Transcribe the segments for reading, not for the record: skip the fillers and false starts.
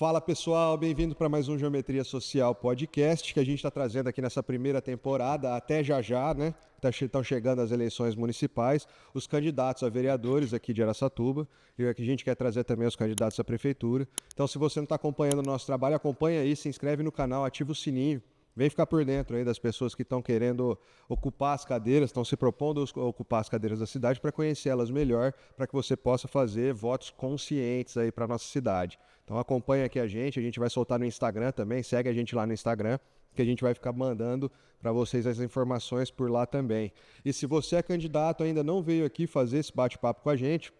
Fala pessoal, bem-vindo para mais um Geometria Social Podcast que a gente está trazendo aqui nessa primeira temporada, até já, né? Estão chegando as eleições municipais, os candidatos a vereadores aqui de Araçatuba, e aqui a gente quer trazer também os candidatos à prefeitura. Então, se você não está acompanhando o nosso trabalho, acompanha aí, se inscreve no canal, ativa o sininho. Vem ficar por dentro aí das pessoas que estão querendo ocupar as cadeiras, estão se propondo a ocupar as cadeiras da cidade para conhecê-las melhor, para que você possa fazer votos conscientes aí para a nossa cidade. Então acompanha aqui a gente vai soltar no Instagram também, segue a gente lá no Instagram, que a gente vai ficar mandando para vocês as informações por lá também. E se você é candidato, ainda não veio aqui fazer esse bate-papo com a gente,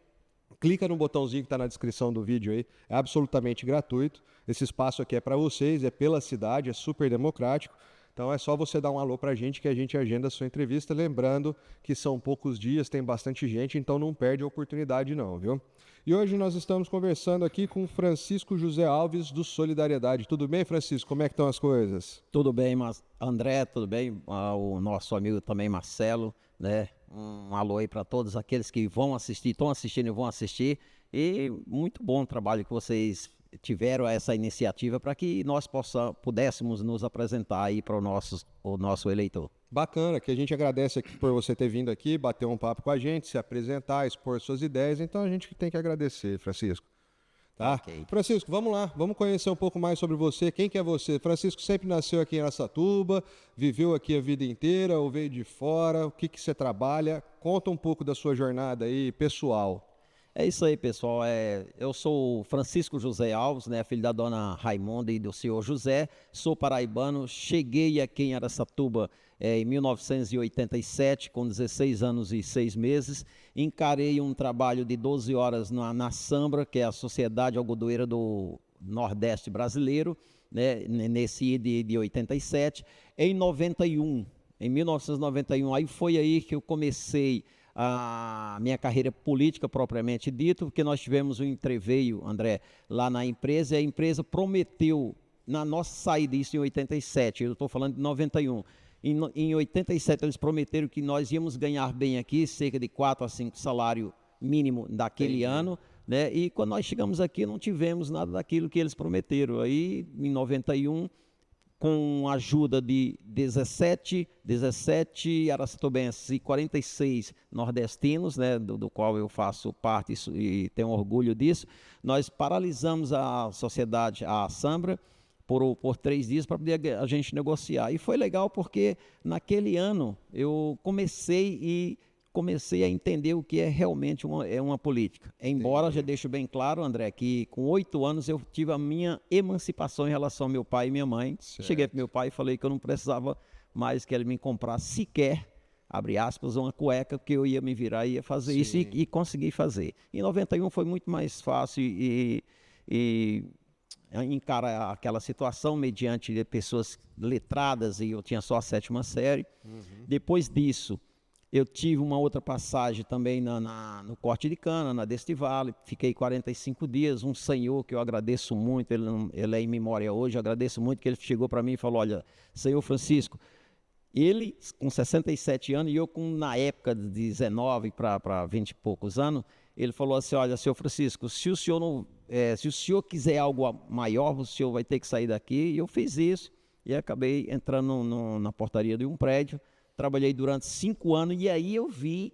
clica no botãozinho que está na descrição do vídeo aí, é absolutamente gratuito. Esse espaço aqui é para vocês, é pela cidade, é super democrático. Então é só você dar um alô para a gente que a gente agenda a sua entrevista. Lembrando que são poucos dias, tem bastante gente, então não perde a oportunidade não, viu? E hoje nós estamos conversando aqui com Francisco José Alves do Solidariedade. Tudo bem, Francisco? Como é que estão as coisas? Tudo bem, André, tudo bem? O nosso amigo também, Marcelo, né? Um alô aí para todos aqueles que vão assistir, estão assistindo e vão assistir. E muito bom o trabalho que vocês tiveram essa iniciativa para que nós pudéssemos nos apresentar aí para o nosso eleitor. Bacana, que a gente agradece aqui por você ter vindo aqui, bater um papo com a gente, se apresentar, expor suas ideias. Então a gente tem que agradecer, Francisco. Tá? Okay. Francisco, vamos lá, vamos conhecer um pouco mais sobre você. Quem que é você? Francisco sempre nasceu aqui em Araçatuba, viveu aqui a vida inteira ou veio de fora? O que que você trabalha? Conta um pouco da sua jornada aí, pessoal. É isso aí, pessoal. Eu sou Francisco José Alves, né, filho da dona Raimonda e do senhor José. Sou paraibano, cheguei aqui em Araçatuba em 1987, com 16 anos e 6 meses. Encarei um trabalho de 12 horas na Sambra, que é a Sociedade Algodoeira do Nordeste Brasileiro, né, nesse de 87. Em 1991, aí foi aí que eu comecei a minha carreira política propriamente dito, porque nós tivemos um entreveio, André, lá na empresa, e a empresa prometeu, na nossa saída, isso em 87, eu estou falando de 91, em 87 eles prometeram que nós íamos ganhar bem aqui, cerca de 4 a 5 salário mínimo daquele ano, né? E quando nós chegamos aqui não tivemos nada daquilo que eles prometeram. Aí em 91, com a ajuda de 17 aracatubenses e 46 nordestinos, né, do qual eu faço parte e tenho orgulho disso, nós paralisamos a sociedade, a Sambra, por 3 dias para poder a gente negociar. E foi legal porque naquele ano eu comecei a entender o que é realmente uma política. Embora, já deixo bem claro, André, que com 8 anos eu tive a minha emancipação em relação ao meu pai e minha mãe. Certo. Cheguei para meu pai e falei que eu não precisava mais que ele me comprasse sequer, abre aspas, uma cueca, porque eu ia me virar e ia fazer isso e consegui fazer. Em 91 foi muito mais fácil e encarar aquela situação mediante de pessoas letradas, e eu tinha só a 7ª série. Depois disso, eu tive uma outra passagem também no corte de cana, na Deste Vale, fiquei 45 dias, um senhor que eu agradeço muito, ele é em memória hoje, eu agradeço muito que ele chegou para mim e falou, olha, senhor Francisco, ele com 67 anos e eu na época de 19 para 20 e poucos anos, ele falou assim, olha, senhor Francisco, se o senhor quiser algo maior, o senhor vai ter que sair daqui. E eu fiz isso e acabei entrando na portaria de um prédio. Trabalhei durante 5 anos e aí eu vi,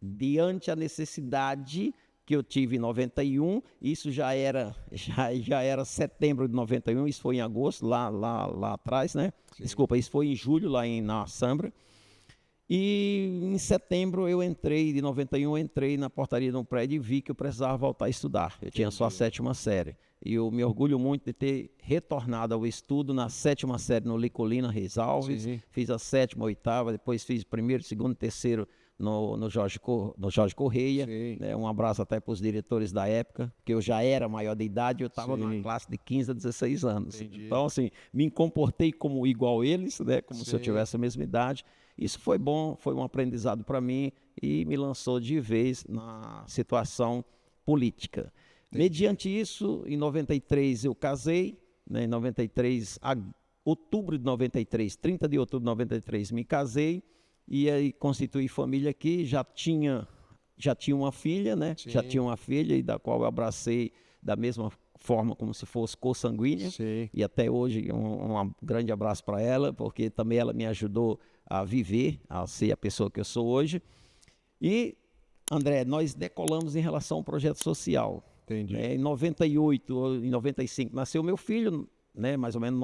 diante a necessidade que eu tive em 91, isso já era setembro de 91, isso foi em agosto, lá atrás, né? Sim. Desculpa, isso foi em julho, na Sambra. E em setembro de 91, eu entrei na portaria de um prédio e vi que eu precisava voltar a estudar. Eu tinha só a 7ª série. E eu me orgulho muito de ter retornado ao estudo na 7ª série no Licolina Reis Alves. Sim. Fiz a 7ª, 8ª, depois fiz 1º, 2º, 3º no Jorge Correia. Né? Um abraço até para os diretores da época, porque eu já era maior de idade, eu estava numa classe de 15 a 16 anos. Entendi. Então, assim, me comportei como igual eles, né? Como se eu tivesse a mesma idade. Isso foi bom, foi um aprendizado para mim e me lançou de vez na situação política. Entendi. Mediante isso, em 93 eu casei, né, em outubro de 93, 30 de outubro de 93 me casei e aí constituí família aqui, já tinha uma filha, né? Sim. Já tinha uma filha e da qual eu abracei da mesma forma como se fosse consanguínea. Sim. E até hoje um grande abraço para ela, porque também ela me ajudou a viver, a ser a pessoa que eu sou hoje. E, André, nós decolamos em relação ao projeto social. Entendi. Em 98 ou em 95 nasceu meu filho, né, mais ou menos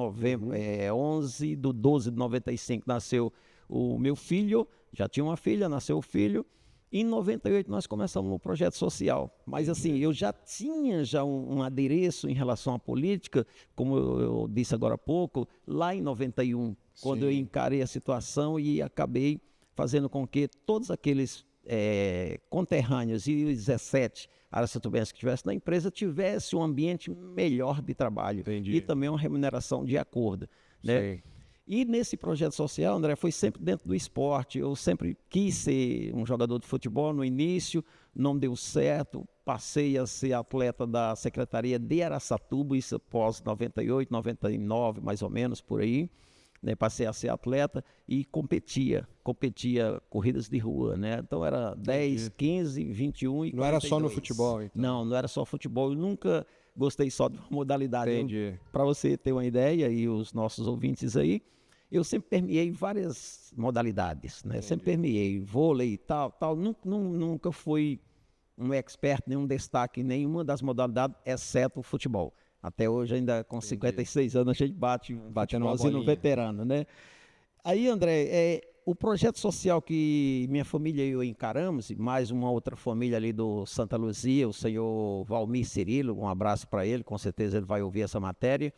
11 de 12 de 95 nasceu o meu filho, já tinha uma filha, nasceu o filho. Em 98 nós começamos um projeto social, mas assim, eu já tinha um adereço em relação à política, como eu disse agora há pouco, lá em 91, quando eu encarei a situação e acabei fazendo com que todos aqueles conterrâneos e os 17 araçatubenses que estivessem na empresa tivessem um ambiente melhor de trabalho. Entendi. E também uma remuneração de acordo, né? E nesse projeto social, André, foi sempre dentro do esporte. Eu sempre quis ser um jogador de futebol no início, não deu certo. Passei a ser atleta da Secretaria de Araçatuba, isso após 98, 99, mais ou menos, por aí. Né? Passei a ser atleta e competia corridas de rua, né? Então era 10, 15, 21 e 42. Não era só no futebol, então? Não era só futebol. Eu nunca gostei só de uma modalidade. Entendi. Para você ter uma ideia, e os nossos ouvintes aí, eu sempre permeei várias modalidades, né? Sempre permeei vôlei e tal. Nunca fui um expert, nenhum destaque em nenhuma das modalidades, exceto o futebol. Até hoje, ainda com 56 anos, a gente batendo no veterano, né? Aí, André, o projeto social que minha família e eu encaramos, e mais uma outra família ali do Santa Luzia, o senhor Valmir Cirilo, um abraço para ele, com certeza ele vai ouvir essa matéria,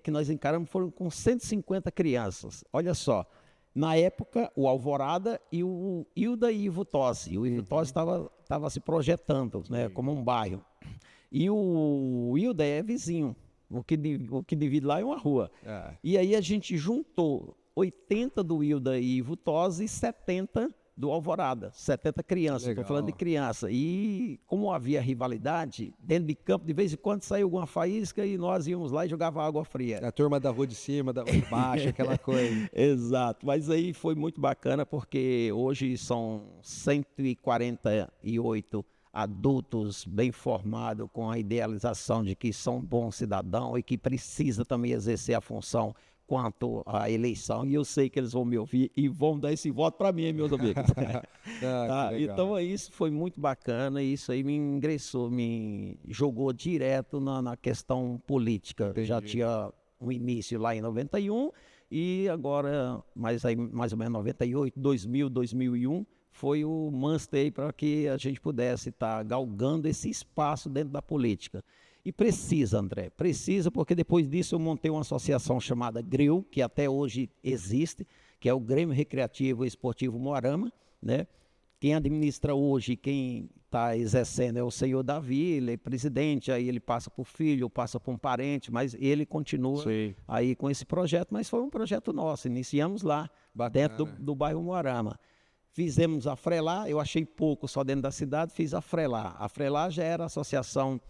que nós encaramos foram com 150 crianças. Olha só, na época, o Alvorada e o Hilda e Ivo Tosi. O Ivo Tosi estava se projetando, né, como um bairro. E o Hilda é vizinho, o que divide lá é uma rua. E aí a gente juntou 80 do Hilda e Ivo Tosi e 70 do Alvorada, 70 crianças, estou falando de criança. E como havia rivalidade, dentro de campo, de vez em quando saía alguma faísca e nós íamos lá e jogava água fria. A turma da rua de cima, da rua de baixo, aquela coisa. Exato, mas aí foi muito bacana porque hoje são 148 adultos bem formados, com a idealização de que são bons cidadãos e que precisa também exercer a função quanto à eleição, e eu sei que eles vão me ouvir e vão dar esse voto para mim, meus amigos. Então isso foi muito bacana, e isso aí me jogou direto na questão política. Entendi. Já tinha um início lá em 91 e agora, mais ou menos 98, 2000, 2001, foi o must para que a gente pudesse estar galgando esse espaço dentro da política. E precisa, André, precisa, porque depois disso eu montei uma associação chamada GREU, que até hoje existe, que é o Grêmio Recreativo e Esportivo Moarama, né? Quem administra hoje, quem está exercendo é o senhor Davi, ele é presidente, aí ele passa para o filho, passa para um parente, mas ele continua aí com esse projeto, mas foi um projeto nosso, iniciamos lá, dentro do bairro Moarama. Fizemos a Frelar, eu achei pouco só dentro da cidade, fiz a Frelar. A Frelar já era a associação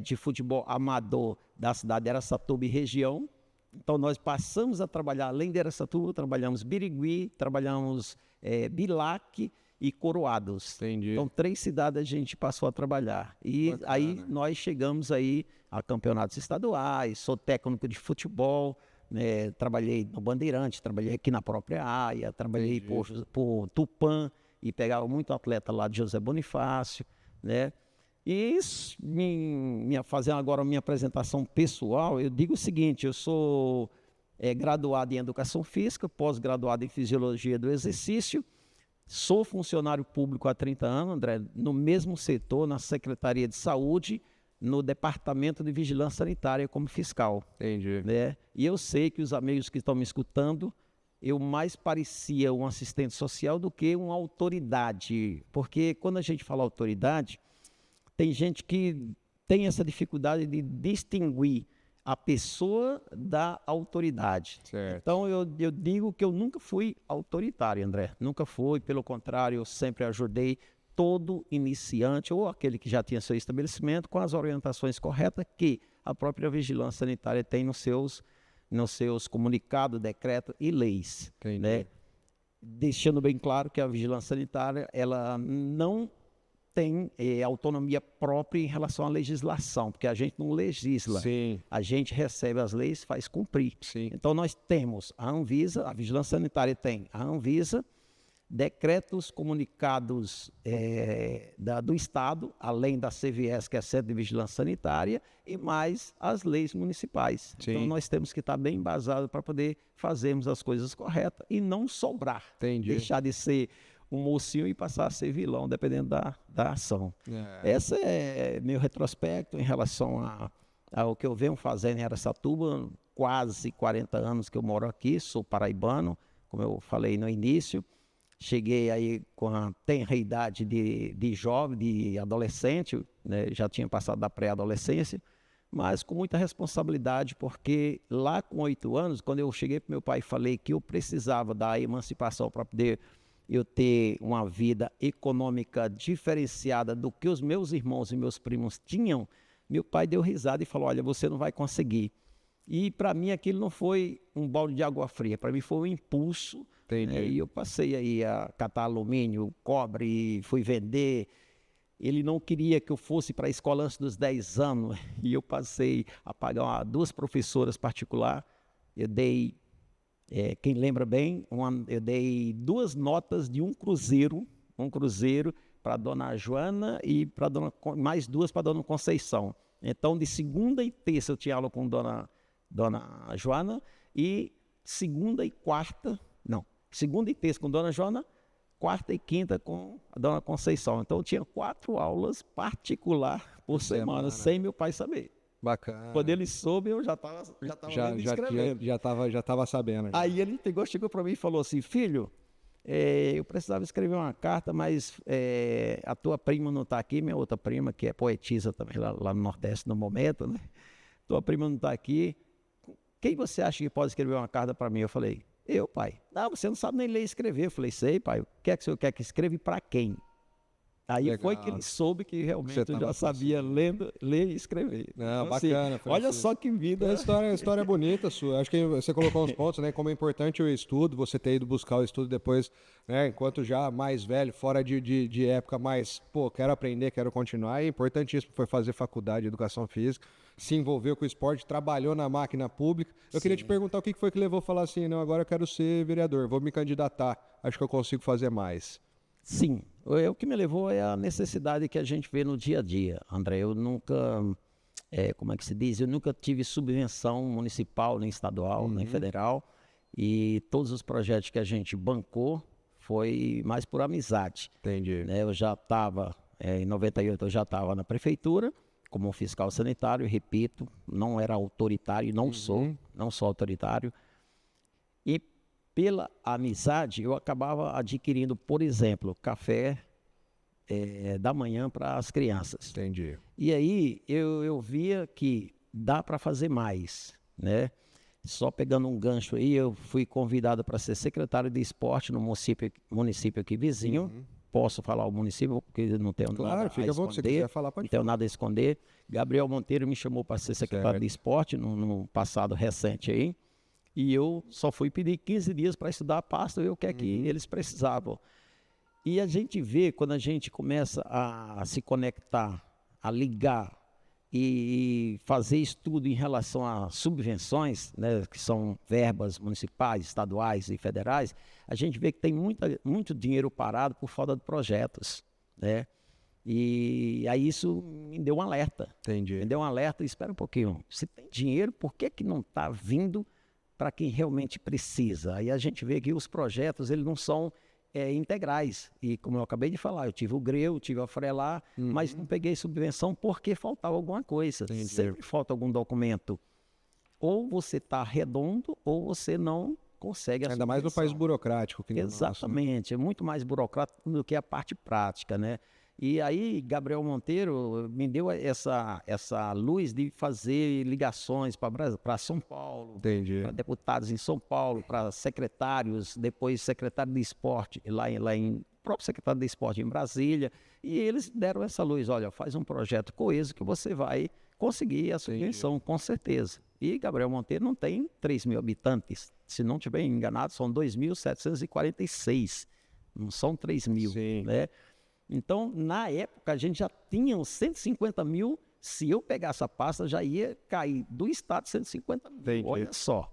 de futebol amador da cidade de Araçatuba e região. Então nós passamos a trabalhar, além de Araçatuba, trabalhamos Birigui, trabalhamos Bilac e Coroados. Entendi. Então 3 cidades a gente passou a trabalhar. E aí nós chegamos aí a campeonatos estaduais, sou técnico de futebol, né, trabalhei no Bandeirante, trabalhei aqui na própria área, trabalhei por Tupã e pegava muito atleta lá de José Bonifácio, né? E fazendo agora a minha apresentação pessoal, eu digo o seguinte, eu sou graduado em Educação Física, pós-graduado em Fisiologia do Exercício, sou funcionário público há 30 anos, André, no mesmo setor, na Secretaria de Saúde, no Departamento de Vigilância Sanitária como fiscal. Entendi. Né? E eu sei que os amigos que estão me escutando, eu mais parecia um assistente social do que uma autoridade, porque quando a gente fala autoridade, tem gente que tem essa dificuldade de distinguir a pessoa da autoridade. Certo. Então, eu digo que eu nunca fui autoritário, André. Nunca fui, pelo contrário, eu sempre ajudei todo iniciante ou aquele que já tinha seu estabelecimento com as orientações corretas que a própria Vigilância Sanitária tem nos seus comunicados, decretos e leis. Né? Deixando bem claro que a Vigilância Sanitária ela não tem autonomia própria em relação à legislação, porque a gente não legisla. Sim. A gente recebe as leis, faz cumprir. Sim. Então nós temos a Anvisa, a Vigilância Sanitária tem a Anvisa, decretos comunicados do Estado, além da CVS, que é a Centro de Vigilância Sanitária, e mais as leis municipais. Sim. Então nós temos que estar bem embasados para poder fazermos as coisas corretas e não sobrar. Entendi. Deixar de ser um mocinho e passar a ser vilão, dependendo da ação. Esse é meu retrospecto em relação ao que eu venho fazendo em Araçatuba, quase 40 anos que eu moro aqui, sou paraibano, como eu falei no início. Cheguei aí com a tenra idade de jovem, de adolescente, né? Já tinha passado da pré-adolescência, mas com muita responsabilidade, porque lá com 8 anos, quando eu cheguei para meu pai e falei que eu precisava da emancipação para poder eu ter uma vida econômica diferenciada do que os meus irmãos e meus primos tinham, meu pai deu risada e falou, olha, você não vai conseguir. E para mim aquilo não foi um balde de água fria, para mim foi um impulso. E eu passei aí a catar alumínio, cobre, fui vender. Ele não queria que eu fosse para a escola antes dos 10 anos, e eu passei a pagar 2 professoras particulares. Eu dei, quem lembra bem, eu dei 2 notas de um cruzeiro para a dona Joana e mais 2 para a dona Conceição. Então, de segunda e terça eu tinha aula com dona Joana, e segunda e terça com dona Joana, quarta e quinta com a dona Conceição. Então eu tinha 4 aulas particular por semana, sem meu pai saber. Bacana. Quando ele soube, eu já estava lendo e escrevendo. Já tava sabendo. Já. Aí ele chegou para mim e falou assim, filho, eu precisava escrever uma carta, mas a tua prima não está aqui, minha outra prima, que é poetisa também lá no Nordeste no momento, né? Tua prima não está aqui. Quem você acha que pode escrever uma carta para mim? Eu falei, eu, pai. Não, você não sabe nem ler e escrever. Eu falei, sei, pai. O que é que o senhor quer que escreva e para quem? Aí Legal. foi que ele soube que realmente eu já sabia ler e escrever. Não, então, bacana. Assim, olha só que vida. História bonita sua. Acho que você colocou uns pontos, né? Como é importante o estudo, você ter ido buscar o estudo depois, né? Enquanto já mais velho, fora de época mais, quero aprender, quero continuar. E importantíssimo foi fazer faculdade de educação física, se envolveu com o esporte, trabalhou na máquina pública. Eu queria te perguntar o que foi que levou a falar assim, não, agora eu quero ser vereador, vou me candidatar, acho que eu consigo fazer mais. Sim, o que me levou é a necessidade que a gente vê no dia a dia, André. Eu nunca, como é que se diz, eu nunca tive subvenção municipal, nem estadual, nem federal, e todos os projetos que a gente bancou foi mais por amizade. Entendi. Né? Eu já estava, em 98 eu já estava na prefeitura, como fiscal sanitário, repito, não era autoritário, não sou autoritário, e pela amizade eu acabava adquirindo, por exemplo, café da manhã para as crianças. Entendi. E aí eu via que dá para fazer mais, né? Só pegando um gancho aí, eu fui convidado para ser secretário de esporte no município aqui vizinho. Posso falar o município, porque não tenho nada a esconder. Fica bom, se você quiser falar, pode Não tenho nada a esconder. Gabriel Monteiro me chamou para ser secretário de esporte no passado recente aí. E eu só fui pedir 15 dias para estudar a pasta, ver o que é que eles precisavam. E a gente vê, quando a gente começa a se conectar, a ligar e fazer estudo em relação a subvenções, né, que são verbas municipais, estaduais e federais, a gente vê que tem muito dinheiro parado por falta de projetos, né? E aí isso me deu um alerta. Entendi. Me deu um alerta, espera um pouquinho, se tem dinheiro, por que não está vindo para quem realmente precisa? Aí a gente vê que os projetos, eles não são integrais. E como eu acabei de falar, eu tive o GREU, tive a FRELAR, mas não peguei subvenção porque faltava alguma coisa. Entendi. Sempre falta algum documento. Ou você está redondo, ou você não consegue a Ainda mais no país burocrático. Que Exatamente, é muito mais burocrático do que a parte prática, né? E aí, Gabriel Monteiro me deu essa luz de fazer ligações para São Paulo, para deputados em São Paulo, para secretários, depois secretário de esporte, próprio secretário de esporte em Brasília, e eles deram essa luz, olha, faz um projeto coeso que você vai conseguir a subvenção, com certeza. E Gabriel Monteiro não tem 3 mil habitantes, se não estiver enganado, são 2.746, não são 3 mil, né? Então, na época, a gente já tinha uns 150 mil. Se eu pegasse a pasta, já ia cair do estado 150 mil. Entendi. Olha só.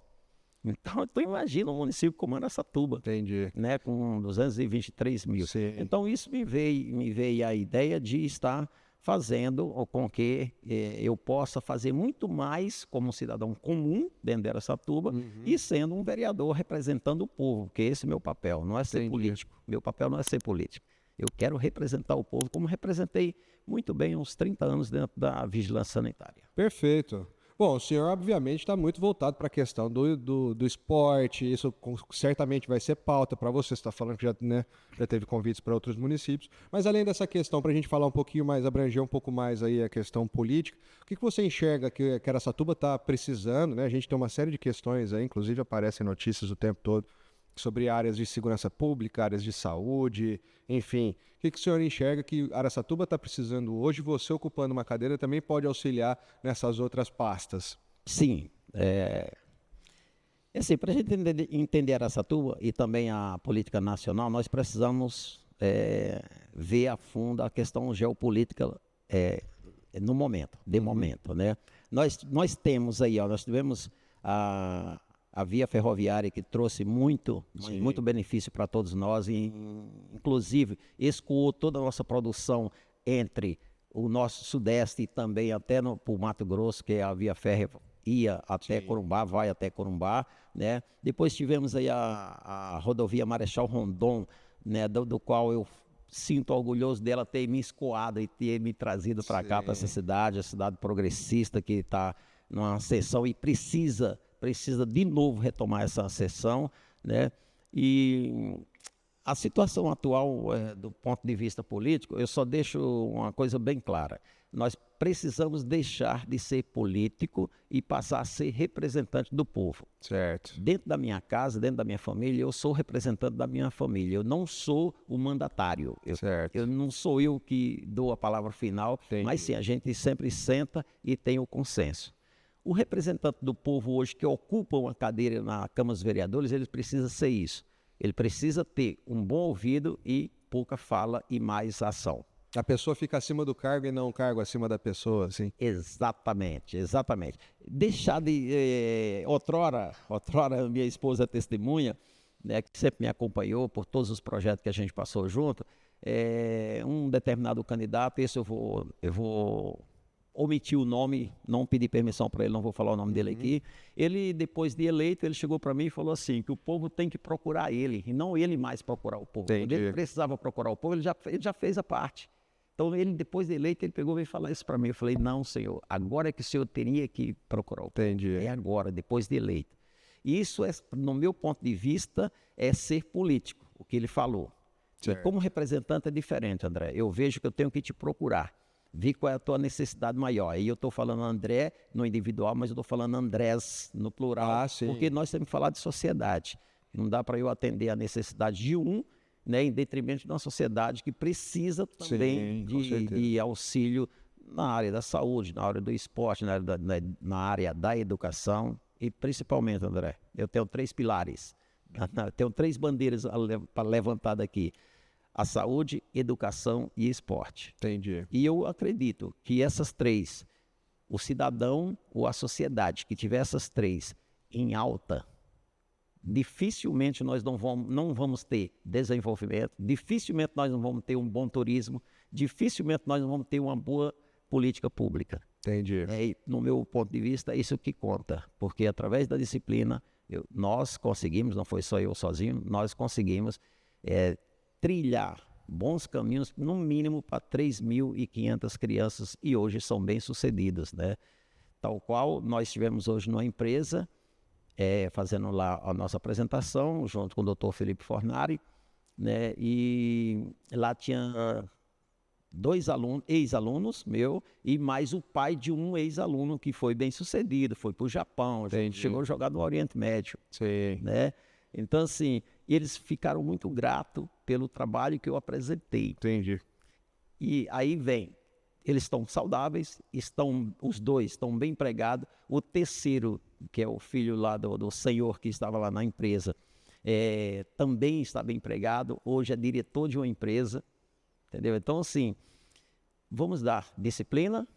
Então, tu imagina um município como Araçatuba, Entendi. né, com 223 mil. Sim. Então, isso me veio a ideia de estar fazendo com que eu possa fazer muito mais como um cidadão comum dentro de Araçatuba e sendo um vereador representando o povo, porque esse é meu papel, não é ser Entendi. político. Meu papel não é ser político. Eu quero representar o povo como representei muito bem uns 30 anos dentro da vigilância sanitária. Perfeito. Bom, o senhor obviamente está muito voltado para a questão do esporte, isso certamente vai ser pauta para você está falando que já, né, já teve convites para outros municípios, mas além dessa questão, para a gente falar um pouquinho mais, abranger um pouco mais aí a questão política, o que você enxerga que Araçatuba está precisando, né? A gente tem uma série de questões aí, inclusive aparecem notícias o tempo todo, sobre áreas de segurança pública, áreas de saúde, enfim. O que o senhor enxerga que Araçatuba está precisando hoje? Você ocupando uma cadeira também pode auxiliar nessas outras pastas. Sim, assim, para a gente entender Araçatuba e também a política nacional, nós precisamos ver a fundo a questão geopolítica no momento, de momento, né? Nós temos aí, ó, nós tivemos a via ferroviária que trouxe muito benefício para todos nós, inclusive escoou toda a nossa produção entre o nosso sudeste e também até para o Mato Grosso, que a via férrea ia até Corumbá, vai até Corumbá, né? Depois tivemos aí a rodovia Marechal Rondon, né, do qual eu sinto orgulhoso dela ter me escoado e ter me trazido para cá, para essa cidade, a cidade progressista que está numa ascensão e precisa de novo retomar essa sessão, né? E a situação atual, do ponto de vista político, eu só deixo uma coisa bem clara. Nós precisamos deixar de ser político e passar a ser representante do povo. Certo. Dentro da minha casa, dentro da minha família, eu sou representante da minha família. Eu não sou o mandatário. Eu não sou eu que dou a palavra final, mas sim, a gente sempre senta e tem o consenso. O representante do povo hoje que ocupa uma cadeira na Câmara dos Vereadores, ele precisa ser isso. Ele precisa ter um bom ouvido e pouca fala e mais ação. A pessoa fica acima do cargo e não o cargo acima da pessoa, assim. Exatamente, exatamente. Deixar de... outrora, minha esposa é testemunha, né, que sempre me acompanhou por todos os projetos que a gente passou junto, um determinado candidato, esse eu vou omitir o nome, não pedi permissão para ele, não vou falar o nome dele aqui. Ele, depois de eleito, ele chegou para mim e falou assim, que o povo tem que procurar ele, e não ele mais procurar o povo. Quando ele precisava procurar o povo, ele já fez a parte. Então, ele, depois de eleito, ele pegou e veio falar isso para mim. Eu falei, não, senhor, agora é que o senhor teria que procurar o povo. É agora, depois de eleito. E isso, no meu ponto de vista, é ser político, o que ele falou. E como representante é diferente, André. Eu vejo que eu tenho que te procurar. Vi qual é a tua necessidade maior. Aí eu estou falando André no individual, mas eu estou falando Andrés no plural, porque nós temos que falar de sociedade. Não dá para eu atender a necessidade de um, né, em detrimento de uma sociedade que precisa também de auxílio na área da saúde, na área do esporte, na área da educação e principalmente, André, eu tenho 3 pilares, tenho 3 bandeiras para levantar daqui. A saúde, educação e esporte. Entendi. E eu acredito que essas 3, o cidadão ou a sociedade que tiver essas 3 em alta, dificilmente nós não vamos ter desenvolvimento, dificilmente nós não vamos ter um bom turismo, dificilmente nós não vamos ter uma boa política pública. Entendi. No meu ponto de vista, é isso que conta, porque através da disciplina, nós conseguimos, não foi só eu sozinho, nós conseguimos trilhar bons caminhos, no mínimo para 3.500 crianças, e hoje são bem-sucedidas, né? Tal qual nós tivemos hoje numa empresa, fazendo lá a nossa apresentação, junto com o Dr. Felipe Fornari, né? E lá tinha 2 ex-alunos meu e mais o pai de um ex-aluno que foi bem-sucedido, foi para o Japão, chegou a jogar no Oriente Médio, né? Então, assim, eles ficaram muito gratos pelo trabalho que eu apresentei. Entendi. E aí vem, eles estão saudáveis, os 2 estão bem empregados, o terceiro, que é o filho lá do senhor que estava lá na empresa, também está bem empregado, hoje é diretor de uma empresa, entendeu? Então, assim, vamos dar disciplina,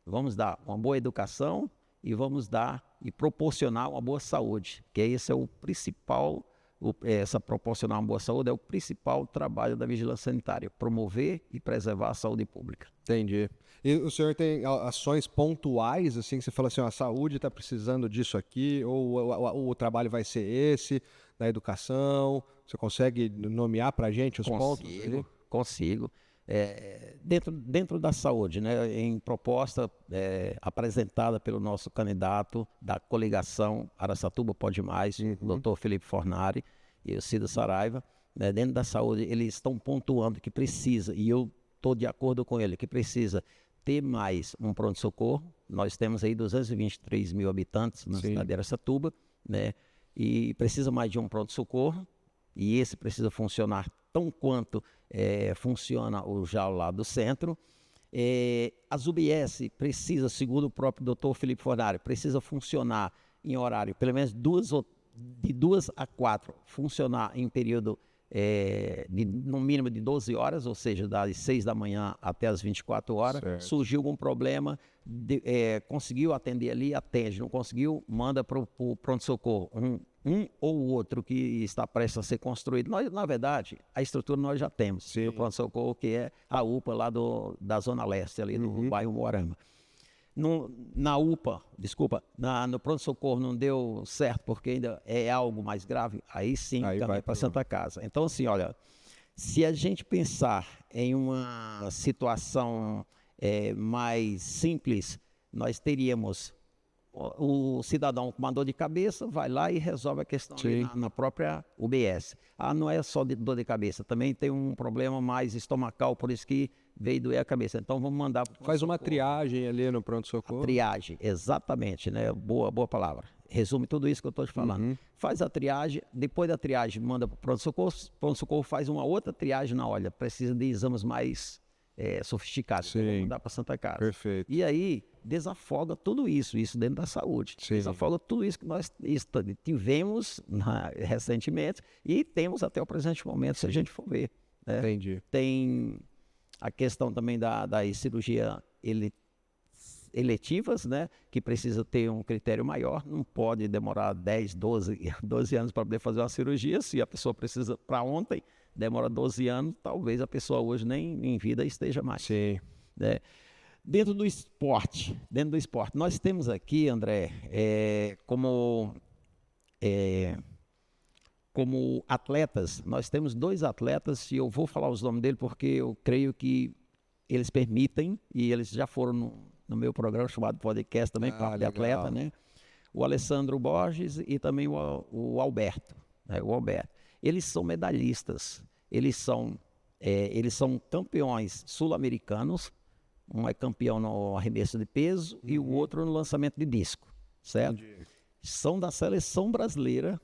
vamos dar uma boa educação e vamos dar e proporcionar uma boa saúde, que esse é o principal, proporcionar uma boa saúde é o principal trabalho da vigilância sanitária, promover e preservar a saúde pública. Entendi. E o senhor tem ações pontuais, assim, que você fala assim, ó, a saúde está precisando disso aqui, ou o trabalho vai ser esse, da educação? Você consegue nomear para a gente os pontos? Consigo. Dentro da saúde, né, em proposta apresentada pelo nosso candidato da coligação Araçatuba Pode Mais, o doutor Felipe Fornari e o Cida Saraiva, né, dentro da saúde, eles estão pontuando que precisa, e eu estou de acordo com ele, que precisa ter mais um pronto-socorro. Nós temos aí 223 mil habitantes na cidade de Araçatuba, né, e precisa mais de um pronto-socorro, e esse precisa funcionar tão quanto funciona o JAL lá do centro. As UBS precisa, segundo o próprio doutor Felipe Fornari, precisa funcionar em horário, pelo menos de 2 a 4, funcionar em período no mínimo de 12 horas, ou seja, das 6 da manhã até as 24 horas. Certo. Surgiu algum problema, conseguiu atender ali, atende. Não conseguiu, manda para o pronto-socorro. Um ou outro que está prestes a ser construído. Nós, na verdade, a estrutura nós já temos. Sim. O pronto-socorro, que é a UPA lá da Zona Leste, ali no bairro Moarama. Na UPA, desculpa, no pronto-socorro não deu certo porque ainda é algo mais grave, aí sim vai para a Santa Casa. Então, assim, olha, se a gente pensar em uma situação mais simples, nós teríamos o cidadão com uma dor de cabeça, vai lá e resolve a questão na própria UBS. Não é só de dor de cabeça, também tem um problema mais estomacal, por isso que veio doer a cabeça. Então vamos mandar para o Faz uma triagem ali no pronto-socorro. Triagem, exatamente, né? Boa palavra. Resume tudo isso que eu estou te falando. Faz a triagem, depois da triagem manda para o pronto-socorro, o pronto-socorro faz uma outra triagem na olha, precisa de exames mais sofisticados, então vamos mandar para Santa Casa. Perfeito. E aí desafoga tudo isso dentro da saúde. Sim. Desafoga tudo isso que nós tivemos recentemente e temos até o presente momento, se a gente for ver. Né? Entendi. Tem a questão também das cirurgias eletivas, né, que precisa ter um critério maior, não pode demorar 10, 12 anos para poder fazer uma cirurgia. Se a pessoa precisa para ontem, demora 12 anos, talvez a pessoa hoje nem em vida esteja mais. Sim. Né? Dentro do esporte, nós temos aqui, André, como atletas, nós temos 2 atletas, e eu vou falar os nomes dele porque eu creio que eles permitem, e eles já foram no meu programa chamado podcast também, Papo de Atleta, né? O Alessandro Borges e também o Alberto, né? O Alberto. Eles são medalhistas, eles são campeões sul-americanos, um é campeão no arremesso de peso e o outro no lançamento de disco, certo? Entendi. São da seleção brasileira,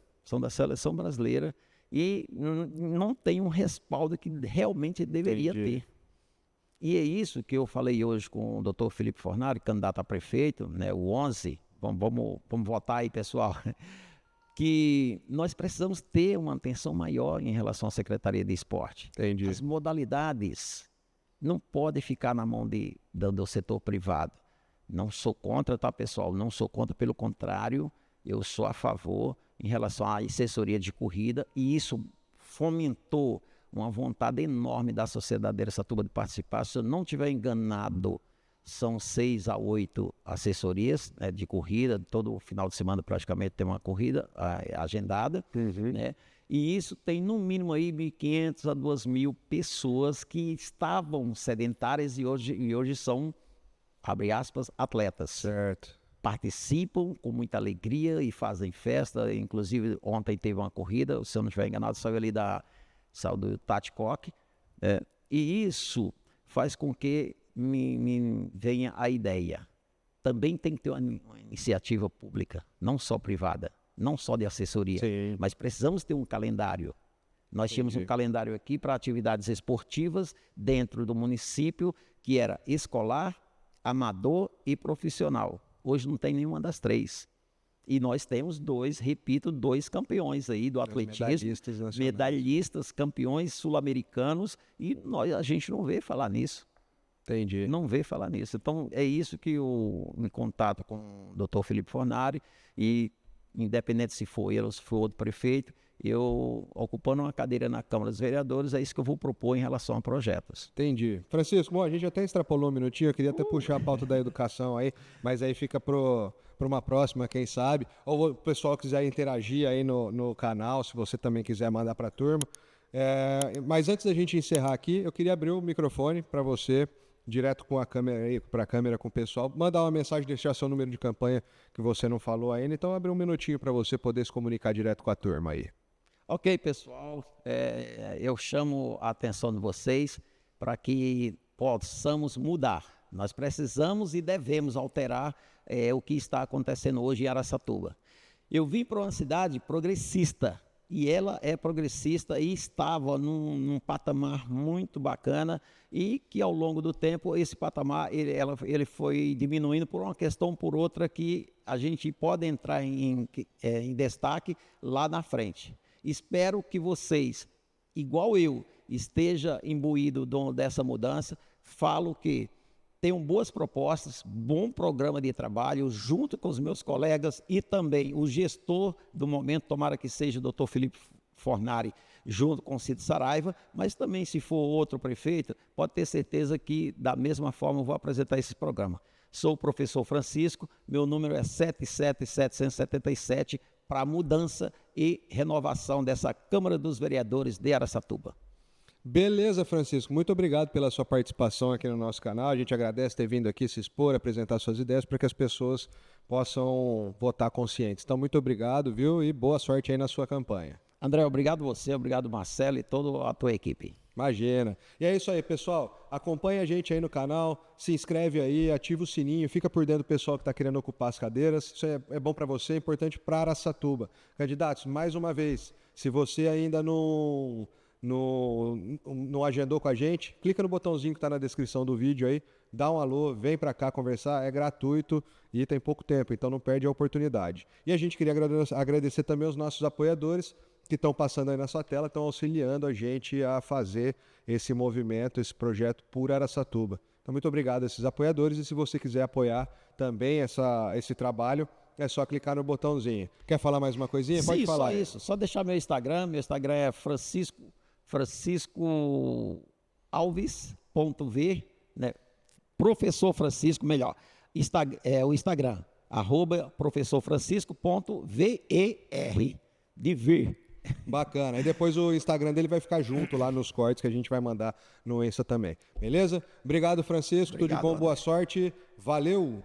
e não tem um respaldo que realmente deveria ter. E é isso que eu falei hoje com o doutor Felipe Fornari, candidato a prefeito, né, o 11, vamos votar aí, pessoal, que nós precisamos ter uma atenção maior em relação à Secretaria de Esporte. Entendi. As modalidades não podem ficar na mão do setor privado. Não sou contra, tá, pessoal? Não sou contra, pelo contrário, eu sou a favor em relação à assessoria de corrida, e isso fomentou uma vontade enorme da sociedade de Araçatuba de participar. Se eu não estiver enganado, são 6 a 8 assessorias, né, de corrida, todo final de semana praticamente tem uma corrida agendada, né? E isso tem no mínimo aí 1.500 a 2.000 pessoas que estavam sedentárias e hoje são, abre aspas, atletas. Certo. Participam com muita alegria e fazem festa. Inclusive ontem teve uma corrida, se eu não estiver enganado, saiu ali saiu do Tati Coque, e isso faz com que me venha a ideia. Também tem que ter uma iniciativa pública, não só privada, não só de assessoria, sim, mas precisamos ter um calendário. Nós tínhamos um calendário aqui para atividades esportivas dentro do município, que era escolar, amador e profissional. Hoje não tem nenhuma das 3. E nós temos dois campeões aí do atletismo, medalhistas nacionais. medalhistas, campeões sul-americanos, e a gente não vê falar nisso. Entendi. Não vê falar nisso. Então, é isso que eu me contato com o Dr. Felipe Fornari, e independente se for ele ou se for outro prefeito, eu ocupando uma cadeira na Câmara dos Vereadores, é isso que eu vou propor em relação a projetos. Entendi. Francisco, bom, a gente até extrapolou um minutinho, eu queria até puxar a pauta da educação aí, mas aí fica para uma próxima, quem sabe. Ou o pessoal quiser interagir aí no canal, se você também quiser mandar para a turma. Mas antes da gente encerrar aqui, eu queria abrir o microfone para você, direto com a câmera aí, para a câmera com o pessoal, mandar uma mensagem, deixar seu número de campanha que você não falou ainda, então abrir um minutinho para você poder se comunicar direto com a turma aí. Ok, pessoal, eu chamo a atenção de vocês para que possamos mudar. Nós precisamos e devemos alterar o que está acontecendo hoje em Araçatuba. Eu vim para uma cidade progressista, e ela é progressista e estava num patamar muito bacana, e que ao longo do tempo esse patamar ele foi diminuindo por uma questão ou por outra, que a gente pode entrar em destaque lá na frente. Espero que vocês, igual eu, esteja imbuído dessa mudança. Falo que tenham boas propostas, bom programa de trabalho, junto com os meus colegas e também o gestor do momento, tomara que seja o Dr. Felipe Fornari, junto com o Cid Saraiva, mas também, se for outro prefeito, pode ter certeza que, da mesma forma, eu vou apresentar esse programa. Sou o professor Francisco, meu número é 77777, para a mudança e renovação dessa Câmara dos Vereadores de Araçatuba. Beleza, Francisco. Muito obrigado pela sua participação aqui no nosso canal. A gente agradece ter vindo aqui se expor, apresentar suas ideias para que as pessoas possam votar conscientes. Então, muito obrigado, viu? E boa sorte aí na sua campanha. André, obrigado você, obrigado Marcelo e toda a tua equipe. Imagina. E é isso aí, pessoal. Acompanha a gente aí no canal, se inscreve aí, ativa o sininho, fica por dentro do pessoal que está querendo ocupar as cadeiras. Isso é bom para você, é importante para Araçatuba. Candidatos, mais uma vez, se você ainda não agendou com a gente, clica no botãozinho que está na descrição do vídeo aí, dá um alô, vem para cá conversar, é gratuito e tem pouco tempo, então não perde a oportunidade. E a gente queria agradecer também aos nossos apoiadores que estão passando aí na sua tela, estão auxiliando a gente a fazer esse movimento, esse projeto por Araçatuba. Então, muito obrigado a esses apoiadores, e se você quiser apoiar também esse trabalho, é só clicar no botãozinho. Quer falar mais uma coisinha? Sim, pode falar. Só isso, só deixar meu Instagram é franciscoalves.v, né? Professor Francisco, melhor, o Instagram, @professorfrancisco.ver, de ver. Bacana. E depois o Instagram dele vai ficar junto lá nos cortes que a gente vai mandar no Insta também. Beleza? Obrigado, Francisco. Tudo de bom, boa sorte. Valeu!